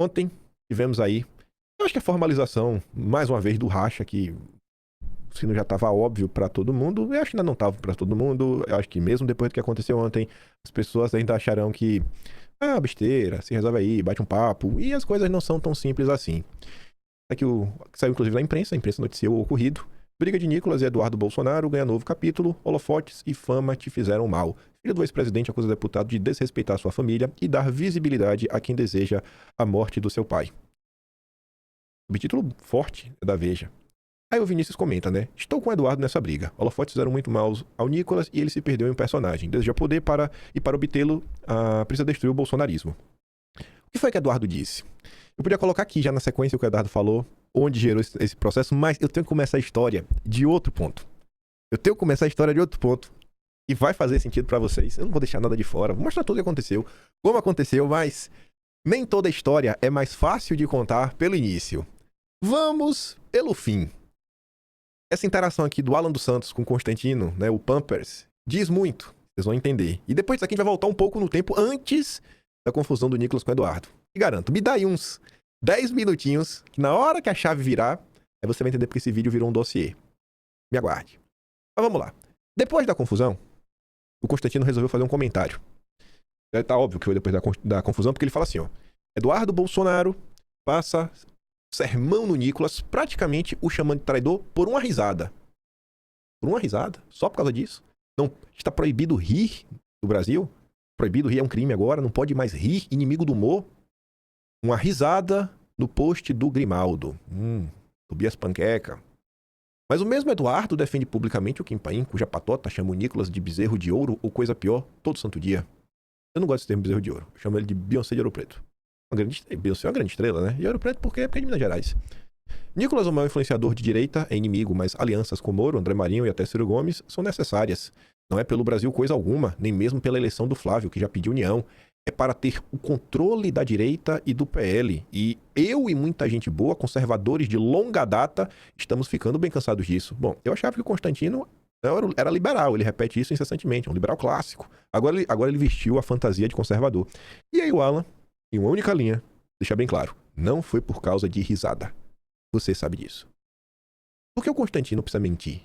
Ontem tivemos aí, eu acho que a formalização, mais uma vez, do racha, que o sino já estava óbvio para todo mundo. Eu acho que ainda não estava para todo mundo. Eu acho que mesmo depois do que aconteceu ontem, as pessoas ainda acharão que, besteira, se resolve aí, bate um papo. E as coisas não são tão simples assim. É que saiu inclusive na imprensa, a imprensa noticiou o ocorrido. Briga de Nicolas e Eduardo Bolsonaro ganha novo capítulo. Holofotes e fama te fizeram mal. Filho do ex-presidente acusa o deputado de desrespeitar sua família e dar visibilidade a quem deseja a morte do seu pai. Subtítulo forte da Veja. Aí o Vinícius comenta, né? Estou com o Eduardo nessa briga. Holofotes fizeram muito mal ao Nicolas e ele se perdeu em um personagem. Deseja poder para obtê-lo, precisa destruir o bolsonarismo. O que foi que Eduardo disse? Eu podia colocar aqui já na sequência o que o Eduardo falou, onde gerou esse processo, mas eu tenho que começar a história de outro ponto. E vai fazer sentido pra vocês. Eu não vou deixar nada de fora. Vou mostrar tudo o que aconteceu, como aconteceu, mas nem toda a história é mais fácil de contar pelo início. Vamos pelo fim. Essa interação aqui do Alan dos Santos com o Constantino, né, o Pampers, diz muito. Vocês vão entender. E depois disso aqui a gente vai voltar um pouco no tempo antes da confusão do Nicolas com o Eduardo. E garanto, me dá aí uns 10 minutinhos, que na hora que a chave virar, aí você vai entender porque esse vídeo virou um dossiê. Me aguarde. Mas vamos lá. Depois da confusão, o Constantino resolveu fazer um comentário. Tá óbvio que foi depois da confusão, porque ele fala assim, ó. Eduardo Bolsonaro passa sermão no Nicolas, praticamente o chamando de traidor por uma risada. Por uma risada? Só por causa disso? Não está proibido rir no Brasil? Proibido rir é um crime agora, não pode mais rir, inimigo do humor. Uma risada no post do Grimaldo. Tobias Panqueca. Mas o mesmo Eduardo defende publicamente o Kim Paim, cuja patota chama o Nicolas de bezerro de ouro ou coisa pior todo santo dia. Eu não gosto desse termo bezerro de ouro. Eu chamo ele de Beyoncé de Ouro Preto. Beyoncé é uma grande estrela, né? E Ouro Preto porque é de Minas Gerais. Nicolas, o maior influenciador de direita, é inimigo, mas alianças com Moro, André Marinho e até Ciro Gomes são necessárias. Não é pelo Brasil coisa alguma, nem mesmo pela eleição do Flávio, que já pediu união. É para ter o controle da direita e do PL. E eu e muita gente boa, conservadores de longa data, estamos ficando bem cansados disso. Bom, eu achava que o Constantino era liberal, ele repete isso incessantemente, é um liberal clássico. Agora ele vestiu a fantasia de conservador. E aí o Alan, em uma única linha, deixa bem claro, não foi por causa de risada. Você sabe disso. Por que o Constantino precisa mentir?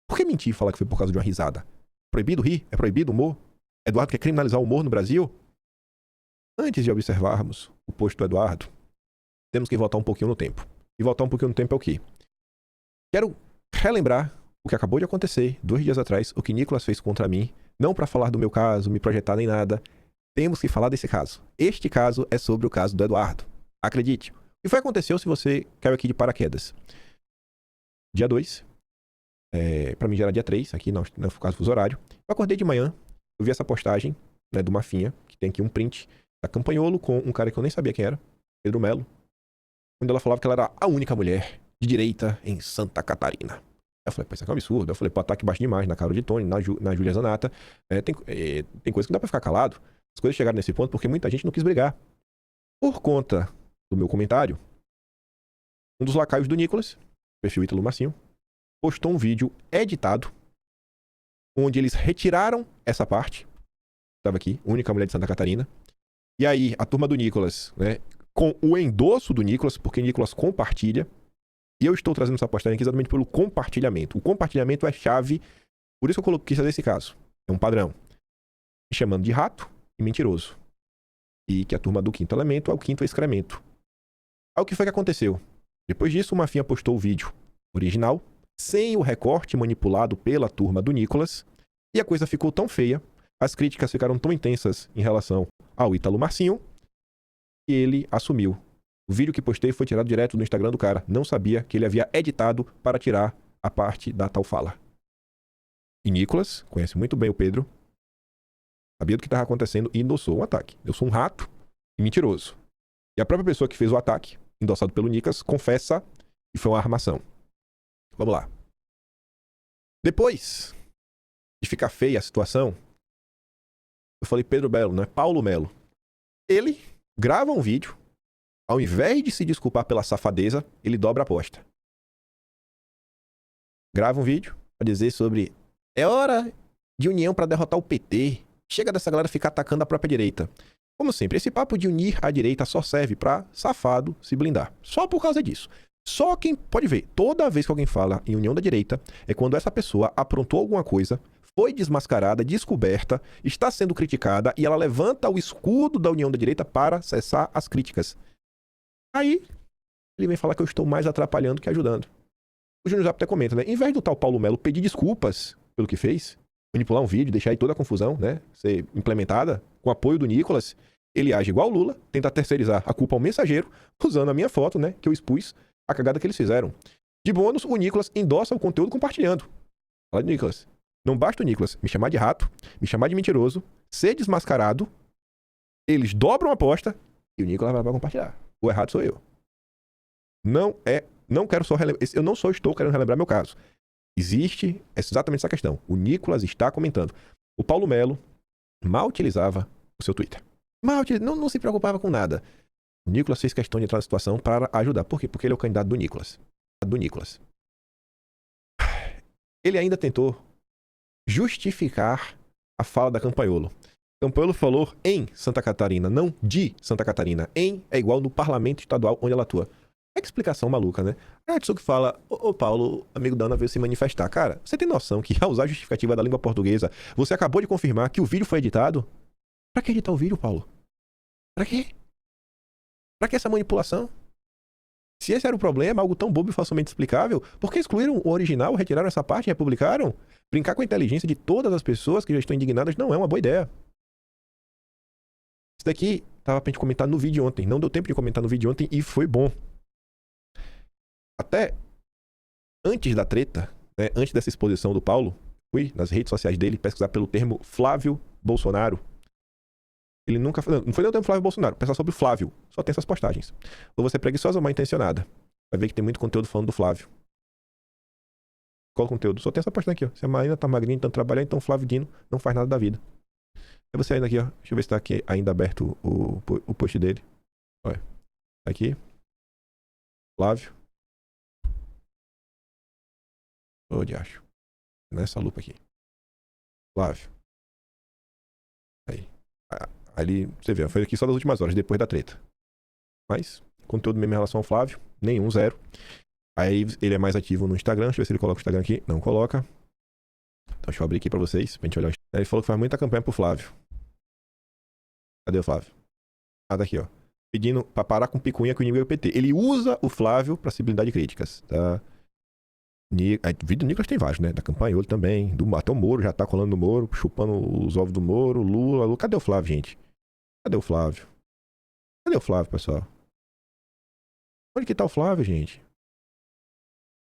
Por que mentir e falar que foi por causa de uma risada? Proibido rir? É proibido o humor? Eduardo quer criminalizar o humor no Brasil? Antes de observarmos o post do Eduardo, temos que voltar um pouquinho no tempo. E voltar um pouquinho no tempo é o quê? Quero relembrar o que acabou de acontecer 2 dias atrás, o que Nicolas fez contra mim, não para falar do meu caso, me projetar nem nada. Temos que falar desse caso. Este caso é sobre o caso do Eduardo. Acredite. O que foi que aconteceu se você caiu aqui de paraquedas? Dia 2. Pra mim já era dia 3, aqui não foi caso fuso horário. Eu acordei de manhã, eu vi essa postagem, né, do Mafinha, que tem aqui um print da Campanholo com um cara que eu nem sabia quem era, Pedro Melo, onde ela falava que ela era a única mulher de direita em Santa Catarina. Eu falei, pô, isso aqui é um absurdo. Eu falei, pô, ataque baixo demais na Carol de Tony, na Júlia Zanata. Tem coisa que não dá pra ficar calado. As coisas chegaram nesse ponto porque muita gente não quis brigar. Por conta do meu comentário, um dos lacaios do Nicolas, perfil Ítalo Marcinho, postou um vídeo editado onde eles retiraram essa parte. Estava aqui, única mulher de Santa Catarina. E aí, a turma do Nicolas, né, com o endosso do Nicolas, porque Nicolas compartilha. E eu estou trazendo essa postagem aqui exatamente pelo compartilhamento. O compartilhamento é chave. Por isso que eu quis fazer esse caso. É um padrão. Me chamando de rato e mentiroso. E que a turma do quinto elemento é o quinto excremento. Aí o que foi que aconteceu? Depois disso, o Mafinha postou o vídeo original, sem o recorte manipulado pela turma do Nicolas. E a coisa ficou tão feia, as críticas ficaram tão intensas em relação ao Ítalo Marcinho, que ele assumiu. O vídeo que postei foi tirado direto do Instagram do cara. Não sabia que ele havia editado para tirar a parte da tal fala. E Nicolas, conhece muito bem o Pedro, sabia do que estava acontecendo e endossou um ataque. Eu sou um rato e mentiroso. E a própria pessoa que fez o ataque, endossado pelo Nicolas, confessa que foi uma armação. Vamos lá. Depois de ficar feia a situação, eu falei Pedro Melo, não é Paulo Melo. Ele grava um vídeo, ao invés de se desculpar pela safadeza, ele dobra a aposta. Grava um vídeo pra dizer sobre é hora de união pra derrotar o PT. Chega dessa galera ficar atacando a própria direita. Como sempre, esse papo de unir a direita só serve pra safado se blindar. Só por causa disso. Só quem pode ver, toda vez que alguém fala em união da direita, é quando essa pessoa aprontou alguma coisa, foi desmascarada, descoberta, está sendo criticada e ela levanta o escudo da união da direita para cessar as críticas. Aí, ele vem falar que eu estou mais atrapalhando que ajudando. O Júnior Zap até comenta, né? Em vez do tal Paulo Melo pedir desculpas pelo que fez, manipular um vídeo, deixar aí toda a confusão, né? Ser implementada com apoio do Nicolas, ele age igual o Lula, tenta terceirizar a culpa ao mensageiro, usando a minha foto, né? Que eu expus a cagada que eles fizeram. De bônus, o Nicolas endossa o conteúdo compartilhando. Fala de Nicolas. Não basta o Nicolas me chamar de rato, me chamar de mentiroso, ser desmascarado, eles dobram a aposta e o Nicolas vai compartilhar. O errado sou eu. Não quero só relembrar. Eu não só estou querendo relembrar meu caso. Existe exatamente essa questão. O Nicolas está comentando. O Paulo Melo mal utilizava o seu Twitter. Não se preocupava com nada. O Nicolas fez questão de entrar na situação para ajudar. Por quê? Porque ele é o candidato do Nicolas. Ele ainda tentou justificar a fala da Campaiolo. Campaiolo falou em Santa Catarina, não de Santa Catarina. Em é igual no parlamento estadual onde ela atua. É que explicação maluca, né? A Atsuki fala, ô Paulo, amigo da Ana veio se manifestar. Cara, você tem noção que ao usar a justificativa da língua portuguesa, você acabou de confirmar que o vídeo foi editado? Pra que editar o vídeo, Paulo? Pra quê? Pra que essa manipulação? Se esse era o problema, algo tão bobo e facilmente explicável, por que excluíram o original, retiraram essa parte e republicaram? Brincar com a inteligência de todas as pessoas que já estão indignadas não é uma boa ideia. Isso daqui tava pra gente comentar no vídeo ontem. Não deu tempo de comentar no vídeo ontem e foi bom. Até antes da treta, né, antes dessa exposição do Paulo, fui nas redes sociais dele pesquisar pelo termo Flávio Bolsonaro. Ele nunca... Não foi nem o termo Flávio Bolsonaro. Pensar sobre o Flávio. Só tem essas postagens. Ou você é preguiçosa ou mal intencionada. Vai ver que tem muito conteúdo falando do Flávio. Qual conteúdo? Só tem essa postagem aqui, ó. Se a Marina tá magrinha, então trabalhar, então o Flávio Dino não faz nada da vida. Aí você ainda aqui, ó. Deixa eu ver se tá aqui ainda aberto o post dele. Olha. Aqui. Flávio. Ô, diacho. Nessa lupa aqui. Flávio. Aí. Ali, você vê, foi aqui só das últimas horas, depois da treta. Mas, conteúdo mesmo em relação ao Flávio, nenhum, zero. Aí ele é mais ativo no Instagram, deixa eu ver se ele coloca o Instagram aqui. Não coloca. Então deixa eu abrir aqui pra vocês, pra gente olhar o Instagram. Ele falou que faz muita campanha pro Flávio. Cadê o Flávio? Ah, daqui, ó. Pedindo pra parar com picuinha com o inimigo do PT. Ele usa o Flávio pra se blindar de críticas, tá? Vídeo do Nicolas tem vários, né? Da Campaiolo também. Até o Moro já tá colando no Moro, chupando os ovos do Moro, Lula. Cadê o Flávio, gente? Cadê o Flávio? Cadê o Flávio, pessoal? Onde que tá o Flávio, gente?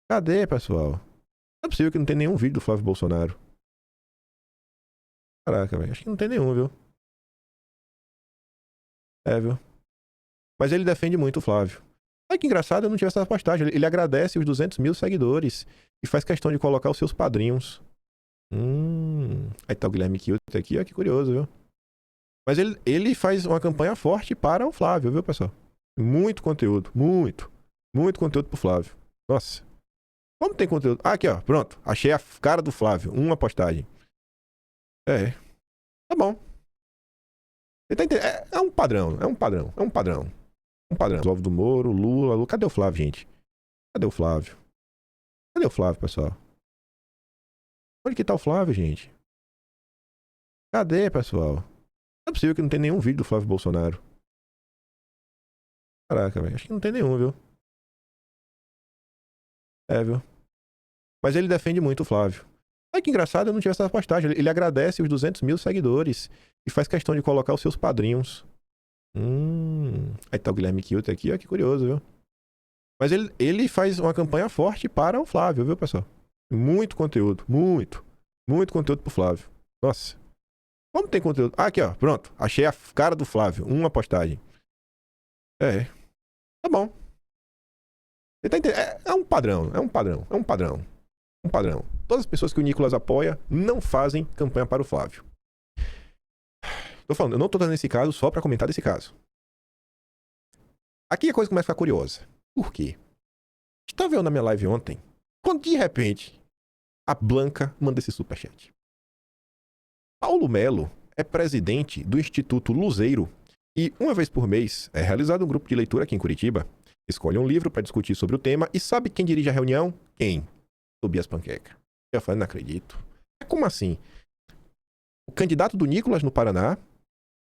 Cadê, pessoal? Não é possível que não tem nenhum vídeo do Flávio Bolsonaro. Caraca, velho. Acho que não tem nenhum, viu? É, viu? Mas ele defende muito o Flávio. Ai, que engraçado, eu não tive essa postagem. Ele agradece os 200 mil seguidores e faz questão de colocar os seus padrinhos. Aí tá o Guilherme Kilter aqui, ó, que curioso, viu? Mas ele faz uma campanha forte para o Flávio, viu, pessoal? Muito conteúdo, muito conteúdo pro Flávio. Nossa. Como tem conteúdo? Ah, aqui, ó, pronto. Achei a cara do Flávio, uma postagem. É. Tá bom. Você tá entendendo? É um padrão. Um padrão. Os ovos do Moro, Lula. Cadê o Flávio, gente? Cadê o Flávio? Cadê o Flávio, pessoal? Onde que tá o Flávio, gente? Cadê, pessoal? Não é possível que não tem nenhum vídeo do Flávio Bolsonaro. Caraca, velho. Acho que não tem nenhum, viu? É, viu? Mas ele defende muito o Flávio. Ai, que engraçado, eu não tive essa postagem. Ele agradece os 200 mil seguidores e faz questão de colocar os seus padrinhos. Aí tá o Guilherme Kilter aqui, ó, que curioso, viu? Mas ele faz uma campanha forte para o Flávio, viu, pessoal? Muito conteúdo, muito conteúdo pro Flávio. Nossa. Como tem conteúdo? Ah, aqui, ó, pronto. Achei a cara do Flávio, uma postagem. É. Tá bom. Você tá entendendo? É um padrão. Todas as pessoas que o Nicolas apoia não fazem campanha para o Flávio. Tô falando, eu não tô dando esse caso só pra comentar desse caso. Aqui a coisa começa a ficar curiosa. Por quê? Estava vendo na minha live ontem, quando de repente a Blanca manda esse superchat. Paulo Melo é presidente do Instituto Luzeiro E uma vez por mês é realizado um grupo de leitura aqui em Curitiba. Escolhe um livro para discutir sobre o tema e sabe quem dirige a reunião? Quem? Tobias Panqueca. Eu falei, não acredito. Como assim? O candidato do Nicolas no Paraná,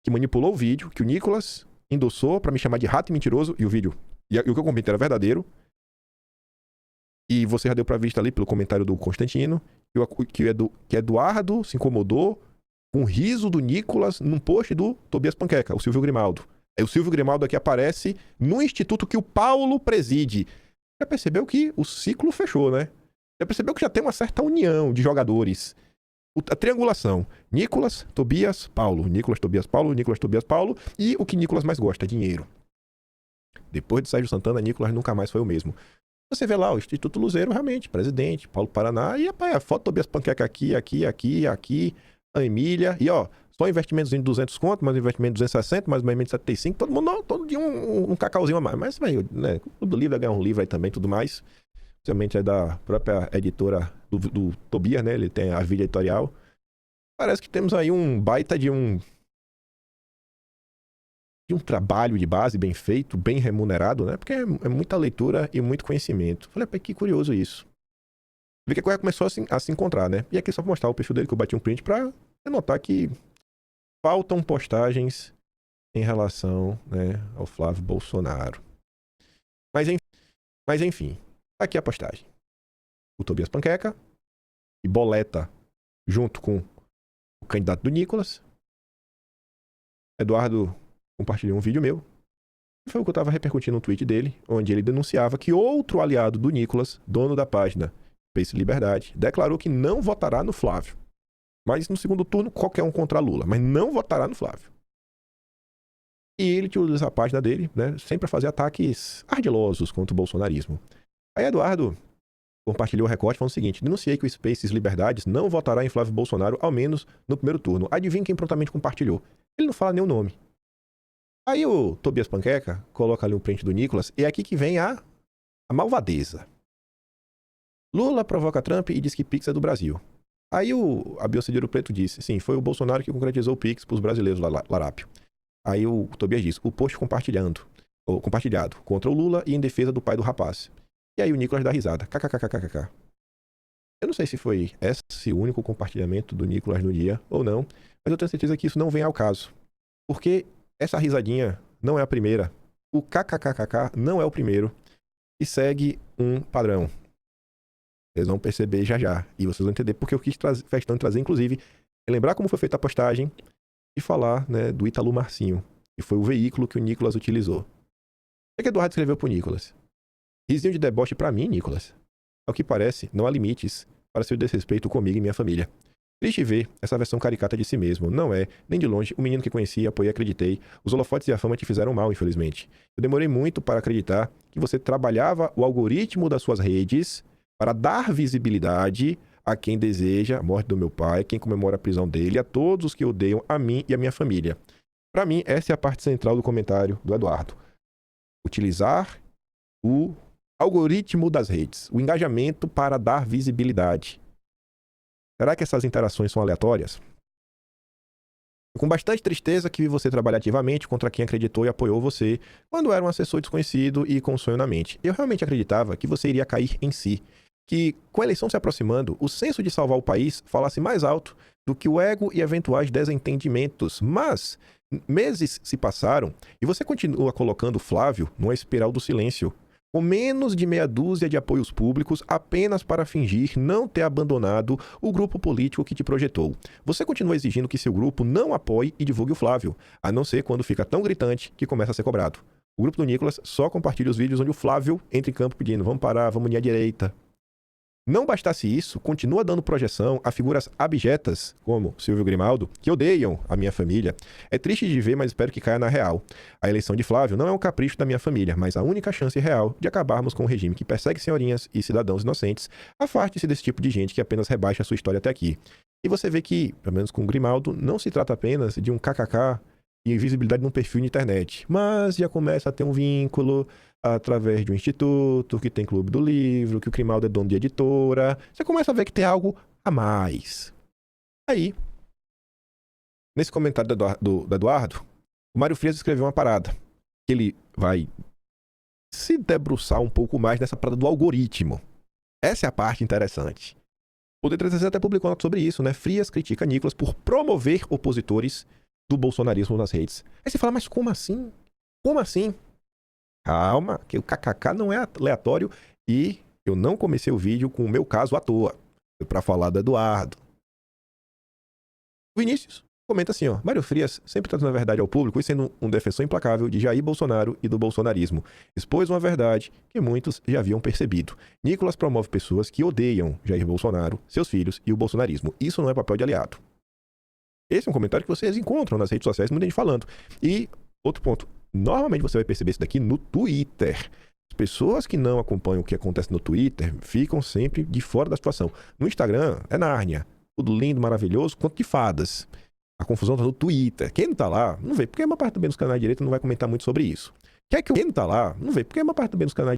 que manipulou o vídeo, que o Nicolas endossou para me chamar de rato e mentiroso, e o vídeo, e o que eu comentei era verdadeiro. E você já deu pra vista ali pelo comentário do Constantino, que Eduardo se incomodou com o riso do Nicolas num post do Tobias Panqueca, o Silvio Grimaldo. Aí o Silvio Grimaldo aqui aparece no instituto que o Paulo preside. Já percebeu que o ciclo fechou, né? Já percebeu que já tem uma certa união de jogadores. A triangulação. Nicolas, Tobias, Paulo. Nicolas, Tobias, Paulo. Nicolas, Tobias, Paulo. E o que Nicolas mais gosta, dinheiro. Depois de Sérgio Santana, Nicolas nunca mais foi o mesmo. Você vê lá o Instituto Luzeiro, realmente, presidente, Paulo Paraná. E rapaz, a foto do Tobias Panqueca aqui, a Emília. E ó, só investimentos de 200 conto, mais investimento de 260, mais investimento de 75. Todo mundo, todo dia um cacauzinho a mais. Mas, velho, né? Todo livro vai ganhar um livro aí também, tudo mais. Principalmente é da própria editora do Tobias, né? Ele tem a vida editorial. Parece que temos aí um baita de um trabalho de base bem feito, bem remunerado, né? Porque é muita leitura e muito conhecimento. Falei, que curioso isso. Vi que a coisa começou a se encontrar, né? E aqui só pra mostrar o perfil dele que eu bati um print pra notar que faltam postagens em relação, né, ao Flávio Bolsonaro. Mas enfim, tá aqui a postagem. O Tobias Panqueca e boleta junto com o candidato do Nicolas. Eduardo compartilhou um vídeo meu. Foi o que eu tava repercutindo no tweet dele, onde ele denunciava que outro aliado do Nicolas, dono da página Space Liberdade, declarou que não votará no Flávio. Mas no segundo turno, qualquer um contra Lula. Mas não votará no Flávio. E ele utiliza a página dele, né, sempre a fazer ataques ardilosos contra o bolsonarismo. Aí Eduardo compartilhou o recorte falando o seguinte: denunciei que o Spaces Liberdades não votará em Flávio Bolsonaro, ao menos no primeiro turno. Adivinha quem prontamente compartilhou? Ele não fala nem o nome. Aí o Tobias Panqueca coloca ali um print do Nicolas, e é aqui que vem a malvadeza. Lula provoca Trump e diz que Pix é do Brasil. Aí a Beyoncé de Ouro Preto disse, sim, foi o Bolsonaro que concretizou o Pix para os brasileiros, Larápio. Aí o Tobias diz, o post compartilhado contra o Lula e em defesa do pai do rapaz. E aí o Nicolas dá risada, kkkkkk. Eu não sei se foi esse o único compartilhamento do Nicolas no dia ou não, mas eu tenho certeza que isso não vem ao caso. Porque essa risadinha não é a primeira, o kkkk não é o primeiro, e segue um padrão. Vocês vão perceber já. E vocês vão entender porque eu quis trazer, inclusive, lembrar como foi feita a postagem e falar, né, do Ítalo Marcinho, que foi o veículo que o Nicolas utilizou. O que Eduardo escreveu pro Nicolas? Risinho de deboche pra mim, Nicolas. Ao que parece, não há limites para seu desrespeito comigo e minha família. Triste ver essa versão caricata de si mesmo. Não é, nem de longe, o menino que conheci, apoiei e acreditei. Os holofotes e a fama te fizeram mal, infelizmente. Eu demorei muito para acreditar que você trabalhava o algoritmo das suas redes para dar visibilidade a quem deseja a morte do meu pai, quem comemora a prisão dele, a todos os que odeiam a mim e a minha família. Para mim, essa é a parte central do comentário do Eduardo. Utilizar o algoritmo das redes, o engajamento para dar visibilidade. Será que essas interações são aleatórias? Com bastante tristeza que vi você trabalhar ativamente contra quem acreditou e apoiou você quando era um assessor desconhecido e com um sonho na mente. Eu realmente acreditava que você iria cair em si, que com a eleição se aproximando, o senso de salvar o país falasse mais alto do que o ego e eventuais desentendimentos. Mas meses se passaram e você continua colocando Flávio numa espiral do silêncio, com menos de meia dúzia de apoios públicos apenas para fingir não ter abandonado o grupo político que te projetou. Você continua exigindo que seu grupo não apoie e divulgue o Flávio, a não ser quando fica tão gritante que começa a ser cobrado. O grupo do Nicolas só compartilha os vídeos onde o Flávio entra em campo pedindo vamos parar, vamos unir a direita. Não bastasse isso, continua dando projeção a figuras abjetas, como Silvio Grimaldo, que odeiam a minha família. É triste de ver, mas espero que caia na real. A eleição de Flávio não é um capricho da minha família, mas a única chance real de acabarmos com um regime que persegue senhorinhas e cidadãos inocentes. Afaste-se desse tipo de gente que apenas rebaixa a sua história até aqui. E você vê que, pelo menos com o Grimaldo, não se trata apenas de um kkk e visibilidade num perfil na internet, mas já começa a ter um vínculo através de um instituto, que tem clube do livro, que o Grimaldo é dono de editora. Você começa a ver que tem algo a mais. Aí, nesse comentário do Eduardo, O Mário Frias escreveu uma parada. Ele vai se debruçar um pouco mais nessa parada do algoritmo. Essa é a parte interessante. O Poder 360 até publicou nota sobre isso, né? Frias critica Nicolas por promover opositores do bolsonarismo nas redes. Aí você fala, mas como assim? Como assim? Calma, que o kkk não é aleatório e eu não comecei o vídeo com o meu caso à toa. Foi pra falar do Eduardo. O Vinícius comenta assim, ó. Mário Frias, sempre trazendo a verdade ao público e sendo um defensor implacável de Jair Bolsonaro e do bolsonarismo. Expôs uma verdade que muitos já haviam percebido. Nicolas promove pessoas que odeiam Jair Bolsonaro, seus filhos e o bolsonarismo. Isso não é papel de aliado. Esse é um comentário que vocês encontram nas redes sociais, muita gente falando. E outro ponto. Normalmente você vai perceber isso daqui no Twitter. As pessoas que não acompanham o que acontece no Twitter ficam sempre de fora da situação. No Instagram é Nárnia. Tudo lindo, maravilhoso, conto de fadas. A confusão tá no Twitter. Quem não tá lá, não vê, porque uma parte também dos canais de direita não vai comentar muito sobre isso. Quem não tá lá, não vê, porque uma parte também dos canais